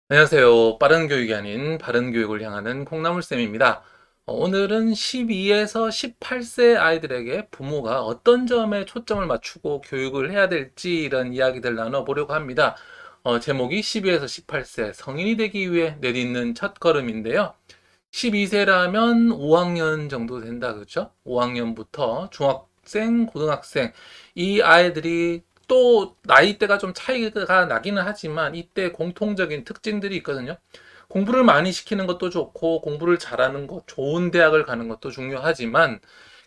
안녕하세요. 빠른 교육이 아닌 바른 교육을 향하는 콩나물쌤입니다. 오늘은 12에서 18세 아이들에게 부모가 어떤 점에 초점을 맞추고 교육을 해야 될지 이런 이야기들 나눠보려고 합니다. 제목이 12에서 18세 성인이 되기 위해 내딛는 첫걸음인데요. 12세라면 5학년 정도 된다, 그렇죠? 5학년부터 중학생, 고등학생, 이 아이들이 또 나이대가 좀 차이가 나기는 하지만 이때 공통적인 특징들이 있거든요. 공부를 많이 시키는 것도 좋고 공부를 잘하는 것, 좋은 대학을 가는 것도 중요하지만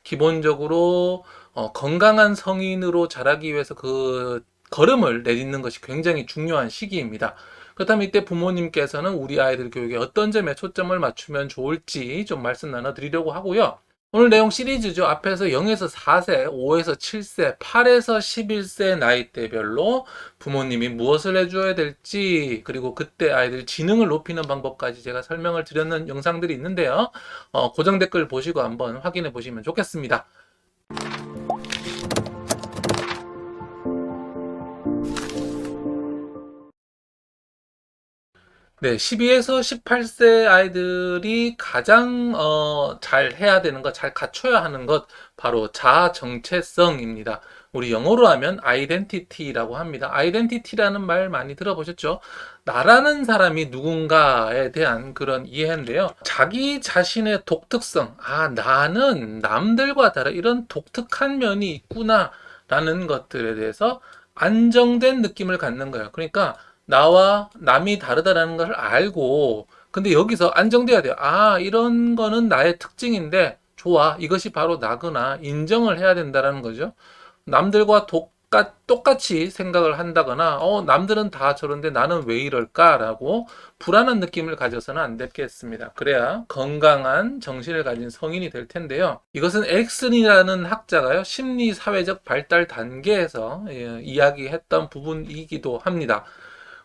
기본적으로 건강한 성인으로 자라기 위해서 그 걸음을 내딛는 것이 굉장히 중요한 시기입니다. 그렇다면 이때 부모님께서는 우리 아이들 교육에 어떤 점에 초점을 맞추면 좋을지 좀 말씀 나눠드리려고 하고요. 오늘 내용 시리즈죠. 앞에서 0에서 4세, 5에서 7세, 8에서 11세 나이대별로 부모님이 무엇을 해줘야 될지, 그리고 그때 아이들 지능을 높이는 방법까지 제가 설명을 드렸는 영상들이 있는데요. 고정 댓글 보시고 한번 확인해 보시면 좋겠습니다. 네, 12에서 18세 아이들이 가장 잘 해야 되는 것, 잘 갖춰야 하는 것, 바로 자아 정체성입니다. 우리 영어로 하면 아이덴티티라고 합니다. 아이덴티티라는 말 많이 들어보셨죠? 나라는 사람이 누군가에 대한 그런 이해인데요. 자기 자신의 독특성, 나는 남들과 다른 이런 독특한 면이 있구나라는 것들에 대해서 안정된 느낌을 갖는 거예요. 그러니까 나와 남이 다르다라는 걸 알고, 근데 여기서 안정돼야 돼요. 이런 거는 나의 특징인데, 좋아. 이것이 바로 나구나. 인정을 해야 된다라는 거죠. 남들과 똑같이 생각을 한다거나, 남들은 다 저런데 나는 왜 이럴까라고 불안한 느낌을 가져서는 안 되겠습니다. 그래야 건강한 정신을 가진 성인이 될 텐데요. 이것은 엑슨이라는 학자가요, 심리 사회적 발달 단계에서 이야기했던 부분이기도 합니다.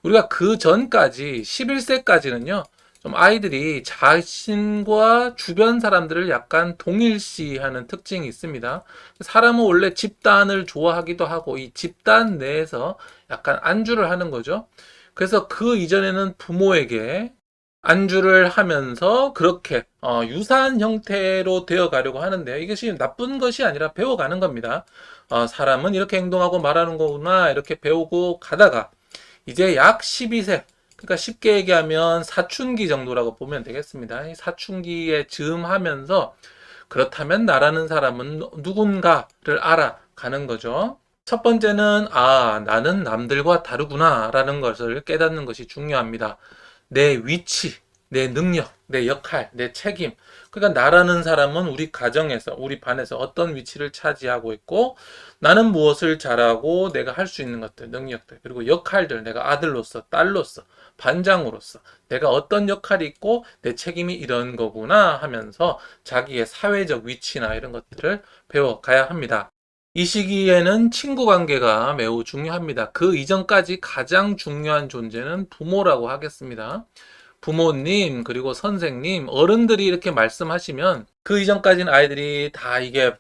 우리가 그 전까지 11세까지는요. 좀 아이들이 자신과 주변 사람들을 약간 동일시하는 특징이 있습니다. 사람은 원래 집단을 좋아하기도 하고 이 집단 내에서 약간 안주를 하는 거죠. 그래서 그 이전에는 부모에게 안주를 하면서 그렇게 유사한 형태로 되어 가려고 하는데요. 이것이 나쁜 것이 아니라 배워가는 겁니다. 사람은 이렇게 행동하고 말하는 거구나 이렇게 배우고 가다가 이제 약 12세, 그러니까 쉽게 얘기하면 사춘기 정도라고 보면 되겠습니다. 이 사춘기에 즈음하면서 그렇다면 나라는 사람은 누군가를 알아가는 거죠. 첫 번째는 나는 남들과 다르구나라는 것을 깨닫는 것이 중요합니다. 내 위치, 내 능력, 내 역할, 내 책임. 그러니까 나라는 사람은 우리 가정에서, 우리 반에서 어떤 위치를 차지하고 있고, 나는 무엇을 잘하고 내가 할 수 있는 것들, 능력들, 그리고 역할들, 내가 아들로서, 딸로서, 반장으로서, 내가 어떤 역할이 있고 내 책임이 이런 거구나 하면서 자기의 사회적 위치나 이런 것들을 배워가야 합니다. 이 시기에는 친구 관계가 매우 중요합니다. 그 이전까지 가장 중요한 존재는 부모라고 하겠습니다. 부모님, 그리고 선생님, 어른들이 이렇게 말씀하시면 그 이전까지는 아이들이 다 이게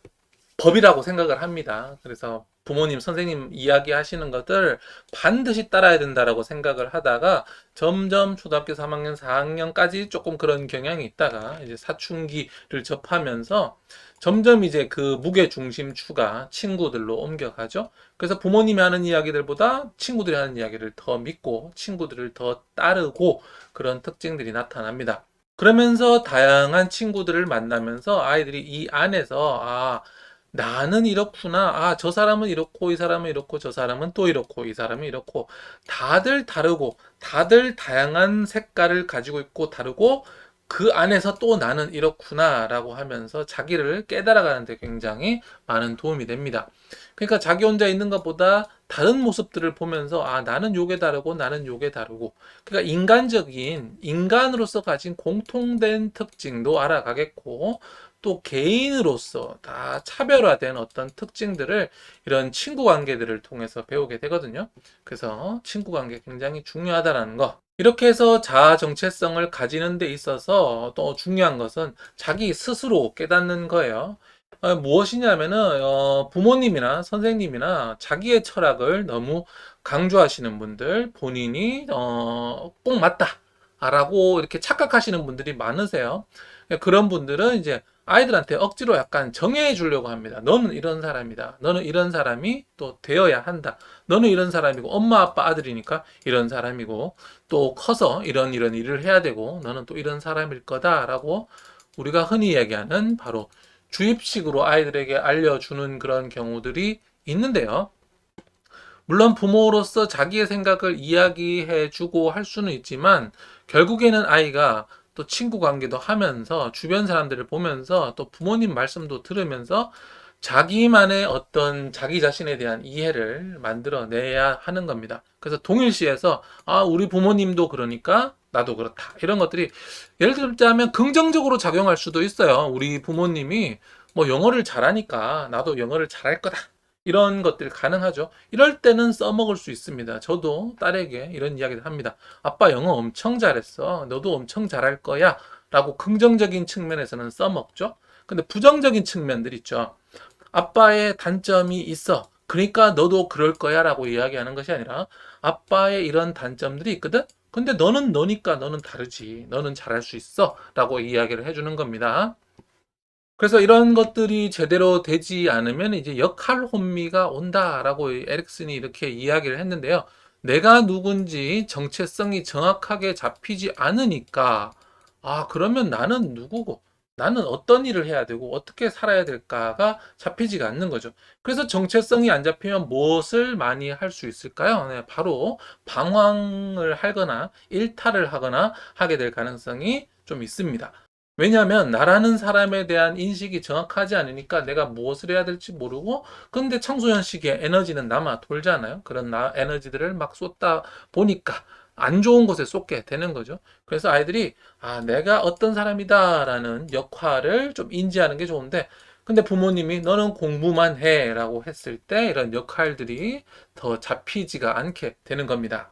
법이라고 생각을 합니다. 그래서 부모님, 선생님 이야기하시는 것들 반드시 따라야 된다라고 생각을 하다가 점점 초등학교 3학년, 4학년까지 조금 그런 경향이 있다가 이제 사춘기를 접하면서 점점 이제 그 무게 중심추가 친구들로 옮겨가죠. 그래서 부모님이 하는 이야기들보다 친구들이 하는 이야기를 더 믿고 친구들을 더 따르고 그런 특징들이 나타납니다. 그러면서 다양한 친구들을 만나면서 아이들이 이 안에서 나는 이렇구나. 저 사람은 이렇고, 이 사람은 이렇고, 저 사람은 또 이렇고, 이 사람은 이렇고, 다들 다르고, 다들 다양한 색깔을 가지고 있고, 다르고, 그 안에서 또 나는 이렇구나라고 하면서 자기를 깨달아가는데 굉장히 많은 도움이 됩니다. 그러니까 자기 혼자 있는 것보다 다른 모습들을 보면서 나는 요게 다르고 나는 요게 다르고 그러니까 인간적인 인간으로서 가진 공통된 특징도 알아가겠고 또 개인으로서 다 차별화된 어떤 특징들을 이런 친구 관계들을 통해서 배우게 되거든요. 그래서 친구 관계 굉장히 중요하다라는 거. 이렇게 해서 자아 정체성을 가지는 데 있어서 또 중요한 것은 자기 스스로 깨닫는 거예요. 무엇이냐면은 부모님이나 선생님이나 자기의 철학을 너무 강조하시는 분들 본인이 꼭 맞다. 라고 이렇게 착각하시는 분들이 많으세요. 그런 분들은 이제 아이들한테 억지로 약간 정해 주려고 합니다. 너는 이런 사람이다. 너는 이런 사람이 또 되어야 한다. 너는 이런 사람이고 엄마 아빠 아들이니까 이런 사람이고 또 커서 이런 일을 해야 되고 너는 또 이런 사람일 거다라고 우리가 흔히 얘기하는 바로 주입식으로 아이들에게 알려주는 그런 경우들이 있는데요. 물론 부모로서 자기의 생각을 이야기해주고 할 수는 있지만 결국에는 아이가 또 친구 관계도 하면서 주변 사람들을 보면서 또 부모님 말씀도 들으면서 자기만의 어떤 자기 자신에 대한 이해를 만들어내야 하는 겁니다. 그래서 동일시해서 우리 부모님도 그러니까 나도 그렇다. 이런 것들이 예를 들자면 긍정적으로 작용할 수도 있어요. 우리 부모님이 뭐 영어를 잘하니까 나도 영어를 잘할 거다. 이런 것들이 가능하죠. 이럴 때는 써먹을 수 있습니다. 저도 딸에게 이런 이야기를 합니다. 아빠 영어 엄청 잘했어. 너도 엄청 잘할 거야. 라고 긍정적인 측면에서는 써먹죠. 근데 부정적인 측면들 있죠. 아빠의 단점이 있어. 그러니까 너도 그럴 거야 라고 이야기하는 것이 아니라 아빠의 이런 단점들이 있거든? 근데 너는 너니까 너는 다르지. 너는 잘할 수 있어. 라고 이야기를 해주는 겁니다. 그래서 이런 것들이 제대로 되지 않으면 이제 역할 혼미가 온다라고 에릭슨이 이렇게 이야기를 했는데요. 내가 누군지 정체성이 정확하게 잡히지 않으니까, 그러면 나는 누구고, 나는 어떤 일을 해야 되고, 어떻게 살아야 될까가 잡히지가 않는 거죠. 그래서 정체성이 안 잡히면 무엇을 많이 할 수 있을까요? 네, 바로 방황을 하거나 일탈을 하거나 하게 될 가능성이 좀 있습니다. 왜냐하면 나라는 사람에 대한 인식이 정확하지 않으니까 내가 무엇을 해야 될지 모르고 근데 청소년 시기에 에너지는 남아 돌잖아요. 그런 에너지들을 막 쏟다 보니까 안 좋은 곳에 쏟게 되는 거죠. 그래서 아이들이 내가 어떤 사람이다라는 역할을 좀 인지하는 게 좋은데 근데 부모님이 너는 공부만 해라고 했을 때 이런 역할들이 더 잡히지가 않게 되는 겁니다.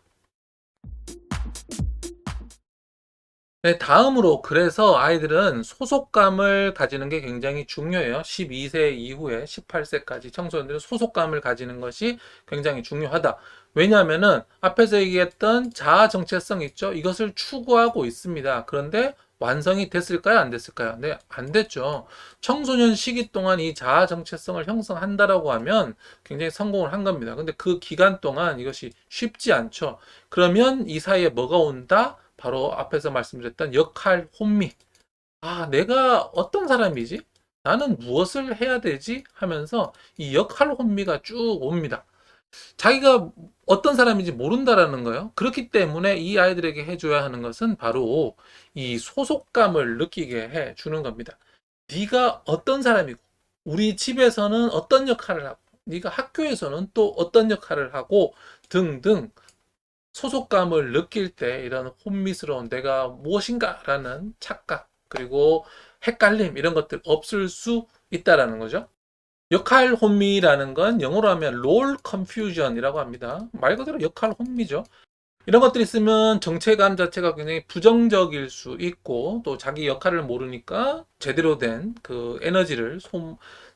네, 다음으로 그래서 아이들은 소속감을 가지는 게 굉장히 중요해요. 12세 이후에 18세까지 청소년들은 소속감을 가지는 것이 굉장히 중요하다. 왜냐하면은 앞에서 얘기했던 자아 정체성 있죠? 이것을 추구하고 있습니다. 그런데 완성이 됐을까요? 안 됐을까요? 네, 안 됐죠. 청소년 시기 동안 이 자아 정체성을 형성한다라고 하면 굉장히 성공을 한 겁니다. 근데 그 기간 동안 이것이 쉽지 않죠. 그러면 이 사이에 뭐가 온다? 바로 앞에서 말씀드렸던 역할 혼미. 내가 어떤 사람이지? 나는 무엇을 해야 되지? 하면서 이 역할 혼미가 쭉 옵니다. 자기가 어떤 사람인지 모른다라는 거예요. 그렇기 때문에 이 아이들에게 해줘야 하는 것은 바로 이 소속감을 느끼게 해 주는 겁니다. 네가 어떤 사람이고, 우리 집에서는 어떤 역할을 하고, 네가 학교에서는 또 어떤 역할을 하고 등등 소속감을 느낄 때 이런 혼미스러운 내가 무엇인가라는 착각 그리고 헷갈림 이런 것들 없을 수 있다라는 거죠. 역할 혼미라는 건 영어로 하면 롤 컨퓨전이라고 합니다. 말 그대로 역할 혼미죠. 이런 것들이 있으면 정체감 자체가 굉장히 부정적일 수 있고 또 자기 역할을 모르니까 제대로 된 그 에너지를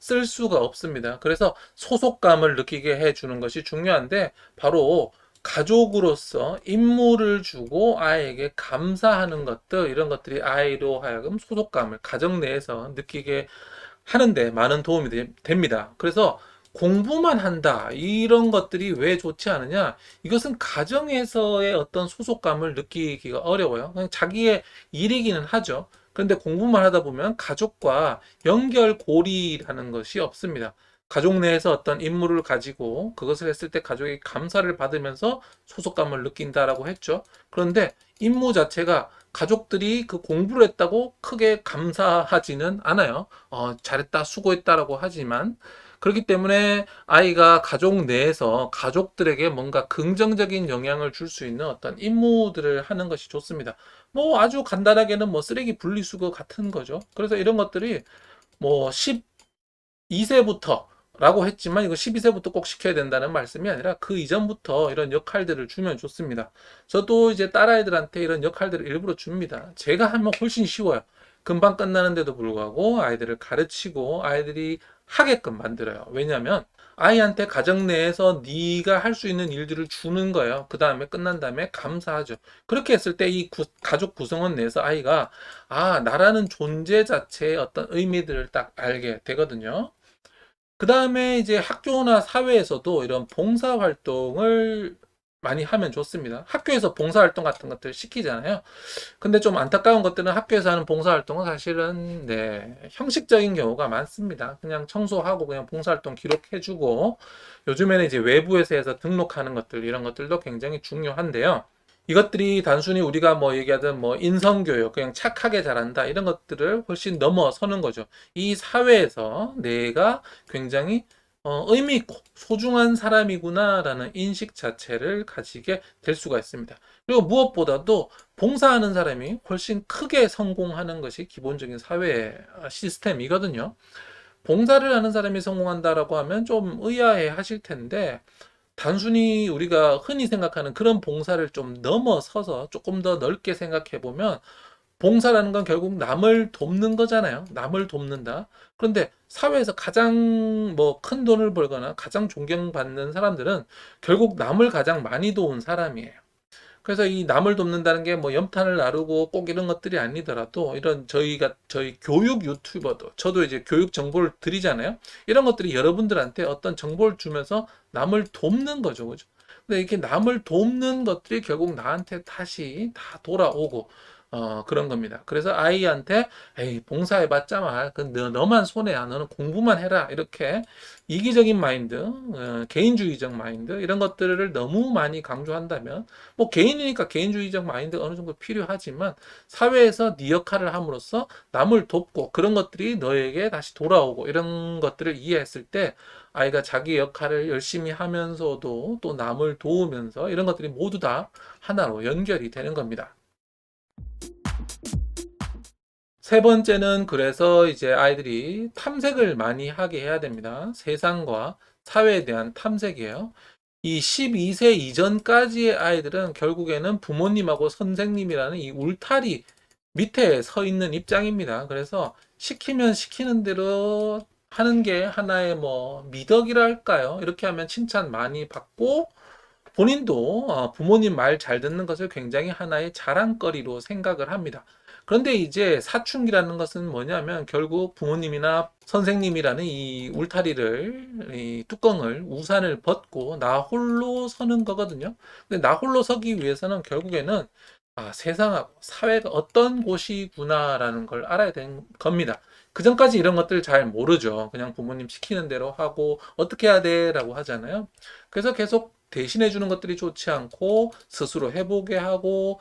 쓸 수가 없습니다. 그래서 소속감을 느끼게 해주는 것이 중요한데 바로 가족으로서 임무를 주고 아이에게 감사하는 것들 이런 것들이 아이로 하여금 소속감을 가정 내에서 느끼게 하는데 많은 도움이 됩니다. 그래서 공부만 한다. 이런 것들이 왜 좋지 않으냐? 이것은 가정에서의 어떤 소속감을 느끼기가 어려워요. 그냥 자기의 일이기는 하죠. 그런데 공부만 하다 보면 가족과 연결고리라는 것이 없습니다. 가족 내에서 어떤 임무를 가지고 그것을 했을 때 가족이 감사를 받으면서 소속감을 느낀다라고 했죠. 그런데 임무 자체가 가족들이 그 공부를 했다고 크게 감사하지는 않아요. 잘했다, 수고했다라고 하지만 그렇기 때문에 아이가 가족 내에서 가족들에게 뭔가 긍정적인 영향을 줄 수 있는 어떤 임무들을 하는 것이 좋습니다. 뭐 아주 간단하게는 뭐 쓰레기 분리수거 같은 거죠. 그래서 이런 것들이 뭐 12세부터 라고 했지만 이거 12세부터 꼭 시켜야 된다는 말씀이 아니라 그 이전부터 이런 역할들을 주면 좋습니다. 저도 이제 딸아이들한테 이런 역할들을 일부러 줍니다. 제가 하면 훨씬 쉬워요. 금방 끝나는데도 불구하고 아이들을 가르치고 아이들이 하게끔 만들어요. 왜냐하면 아이한테 가정 내에서 네가 할 수 있는 일들을 주는 거예요. 그 다음에 끝난 다음에 감사하죠. 그렇게 했을 때 이 가족 구성원 내에서 아이가 나라는 존재 자체의 어떤 의미들을 딱 알게 되거든요. 그 다음에 이제 학교나 사회에서도 이런 봉사활동을 많이 하면 좋습니다. 학교에서 봉사활동 같은 것들 시키잖아요. 근데 좀 안타까운 것들은 학교에서 하는 봉사활동은 사실은 형식적인 경우가 많습니다. 그냥 청소하고 그냥 봉사활동 기록해주고 요즘에는 이제 외부에서 해서 등록하는 것들 이런 것들도 굉장히 중요한데요. 이것들이 단순히 우리가 뭐 얘기하던 뭐 인성교육, 그냥 착하게 잘한다 이런 것들을 훨씬 넘어서는 거죠. 이 사회에서 내가 굉장히 의미 있고 소중한 사람이구나라는 인식 자체를 가지게 될 수가 있습니다. 그리고 무엇보다도 봉사하는 사람이 훨씬 크게 성공하는 것이 기본적인 사회 시스템이거든요. 봉사를 하는 사람이 성공한다라고 하면 좀 의아해 하실 텐데, 단순히 우리가 흔히 생각하는 그런 봉사를 좀 넘어서서 조금 더 넓게 생각해 보면 봉사라는 건 결국 남을 돕는 거잖아요. 남을 돕는다. 그런데 사회에서 가장 뭐 큰 돈을 벌거나 가장 존경받는 사람들은 결국 남을 가장 많이 도운 사람이에요. 그래서 이 남을 돕는다는 게 뭐 염탄을 나르고 꼭 이런 것들이 아니더라도 이런 저희 교육 유튜버도 저도 이제 교육 정보를 드리잖아요. 이런 것들이 여러분들한테 어떤 정보를 주면서 남을 돕는 거죠. 그죠? 근데 이렇게 남을 돕는 것들이 결국 나한테 다시 다 돌아오고 그런 겁니다. 그래서 아이한테 에이 봉사해봤자 너만 손해야. 너는 공부만 해라. 이렇게 이기적인 마인드, 개인주의적 마인드 이런 것들을 너무 많이 강조한다면 뭐 개인이니까 개인주의적 마인드가 어느 정도 필요하지만 사회에서 네 역할을 함으로써 남을 돕고 그런 것들이 너에게 다시 돌아오고 이런 것들을 이해했을 때 아이가 자기 역할을 열심히 하면서도 또 남을 도우면서 이런 것들이 모두 다 하나로 연결이 되는 겁니다. 세 번째는 그래서 이제 아이들이 탐색을 많이 하게 해야 됩니다. 세상과 사회에 대한 탐색이에요. 이 12세 이전까지의 아이들은 결국에는 부모님하고 선생님이라는 이 울타리 밑에 서 있는 입장입니다. 그래서 시키면 시키는 대로 하는 게 하나의 뭐 미덕이랄까요? 이렇게 하면 칭찬 많이 받고 본인도 부모님 말 잘 듣는 것을 굉장히 하나의 자랑거리로 생각을 합니다. 그런데 이제 사춘기라는 것은 뭐냐면 결국 부모님이나 선생님이라는 이 울타리를, 이 뚜껑을, 우산을 벗고 나 홀로 서는 거거든요. 근데 나 홀로 서기 위해서는 결국에는 세상하고 사회가 어떤 곳이구나라는 걸 알아야 되는 겁니다. 그 전까지 이런 것들 잘 모르죠. 그냥 부모님 시키는 대로 하고 어떻게 해야 돼라고 하잖아요. 그래서 계속 대신해 주는 것들이 좋지 않고 스스로 해보게 하고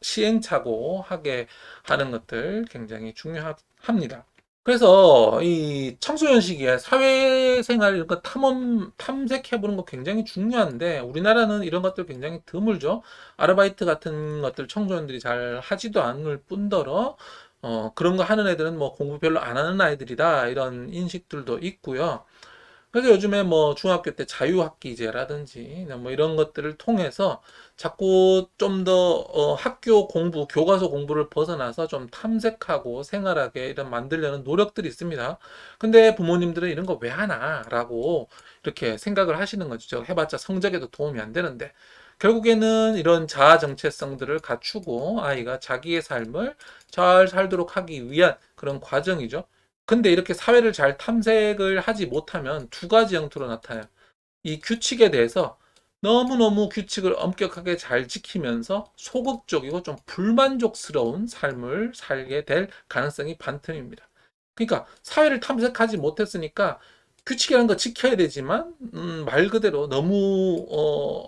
시행착오 하게 하는 것들 굉장히 중요합니다. 그래서 이 청소년 시기에 사회생활 이런 거 탐색해 보는 거 굉장히 중요한데 우리나라는 이런 것들 굉장히 드물죠. 아르바이트 같은 것들 청소년들이 잘 하지도 않을 뿐더러 그런 거 하는 애들은 뭐 공부 별로 안 하는 아이들이다 이런 인식들도 있고요. 그래서 요즘에 뭐 중학교 때 자유학기제라든지 뭐 이런 것들을 통해서 자꾸 좀 더 학교 공부, 교과서 공부를 벗어나서 좀 탐색하고 생활하게 이런 만들려는 노력들이 있습니다. 근데 부모님들은 이런 거 왜 하나? 라고 이렇게 생각을 하시는 거죠. 저 해봤자 성적에도 도움이 안 되는데. 결국에는 이런 자아 정체성들을 갖추고 아이가 자기의 삶을 잘 살도록 하기 위한 그런 과정이죠. 근데 이렇게 사회를 잘 탐색을 하지 못하면 두 가지 형태로 나타나요. 이 규칙에 대해서 너무너무 규칙을 엄격하게 잘 지키면서 소극적이고 좀 불만족스러운 삶을 살게 될 가능성이 반틈입니다. 그러니까 사회를 탐색하지 못했으니까 규칙이라는 거 지켜야 되지만 말 그대로 너무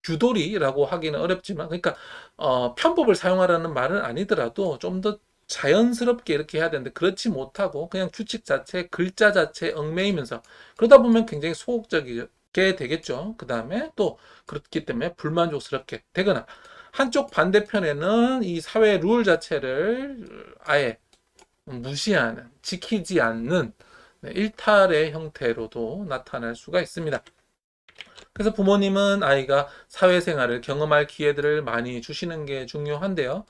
규돌이라고 하기는 어렵지만 그러니까 편법을 사용하라는 말은 아니더라도 좀 더 자연스럽게 이렇게 해야 되는데 그렇지 못하고 그냥 규칙 자체, 글자 자체에 얽매이면서 그러다 보면 굉장히 소극적이게 되겠죠. 그 다음에 또 그렇기 때문에 불만족스럽게 되거나 한쪽 반대편에는 이 사회 룰 자체를 아예 무시하는, 지키지 않는 일탈의 형태로도 나타날 수가 있습니다. 그래서 부모님은 아이가 사회생활을 경험할 기회들을 많이 주시는 게 중요한데요.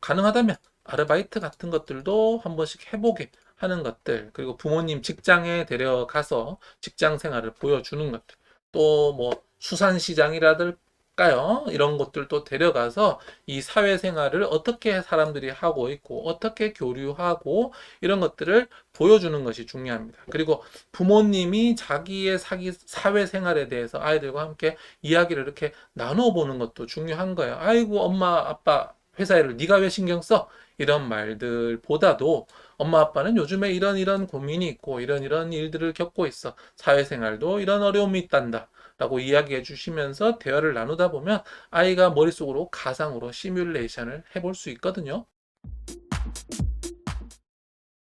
가능하다면 아르바이트 같은 것들도 한 번씩 해보게 하는 것들, 그리고 부모님 직장에 데려가서 직장 생활을 보여주는 것들, 또 뭐 수산시장이라든가요, 이런 것들도 데려가서 이 사회생활을 어떻게 사람들이 하고 있고 어떻게 교류하고 이런 것들을 보여주는 것이 중요합니다. 그리고 부모님이 자기의 사회생활에 대해서 아이들과 함께 이야기를 이렇게 나눠보는 것도 중요한 거예요. 아이고, 엄마 아빠 회사 일을 네가 왜 신경 써? 이런 말들보다도 엄마 아빠는 요즘에 이런 고민이 있고 이런 일들을 겪고 있어. 사회생활도 이런 어려움이 있단다. 라고 이야기해 주시면서 대화를 나누다 보면 아이가 머릿속으로 가상으로 시뮬레이션을 해볼 수 있거든요.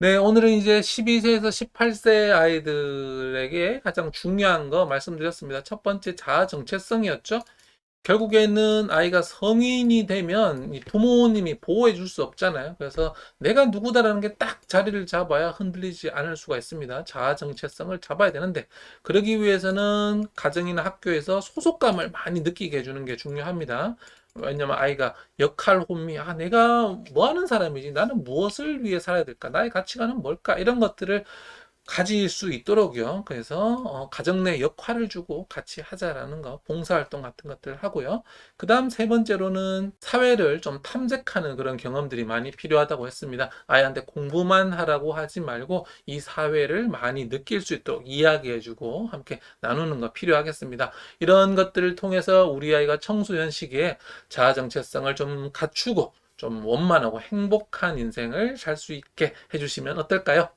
네, 오늘은 이제 12세에서 18세 아이들에게 가장 중요한 거 말씀드렸습니다. 첫 번째 자아 정체성이었죠. 결국에는 아이가 성인이 되면 이 부모님이 보호해 줄 수 없잖아요. 그래서 내가 누구다라는 게 딱 자리를 잡아야 흔들리지 않을 수가 있습니다. 자아 정체성을 잡아야 되는데, 그러기 위해서는 가정이나 학교에서 소속감을 많이 느끼게 해주는 게 중요합니다. 왜냐면 아이가 역할 혼미, 내가 뭐 하는 사람이지? 나는 무엇을 위해 살아야 될까? 나의 가치관은 뭘까? 이런 것들을 가질 수 있도록요. 그래서 가정 내 역할을 주고 같이 하자라는 거, 봉사활동 같은 것들 하고요. 그 다음 세 번째로는 사회를 좀 탐색하는 그런 경험들이 많이 필요하다고 했습니다. 아이한테 공부만 하라고 하지 말고 이 사회를 많이 느낄 수 있도록 이야기해주고 함께 나누는 거 필요하겠습니다. 이런 것들을 통해서 우리 아이가 청소년 시기에 자아 정체성을 좀 갖추고 좀 원만하고 행복한 인생을 살 수 있게 해주시면 어떨까요?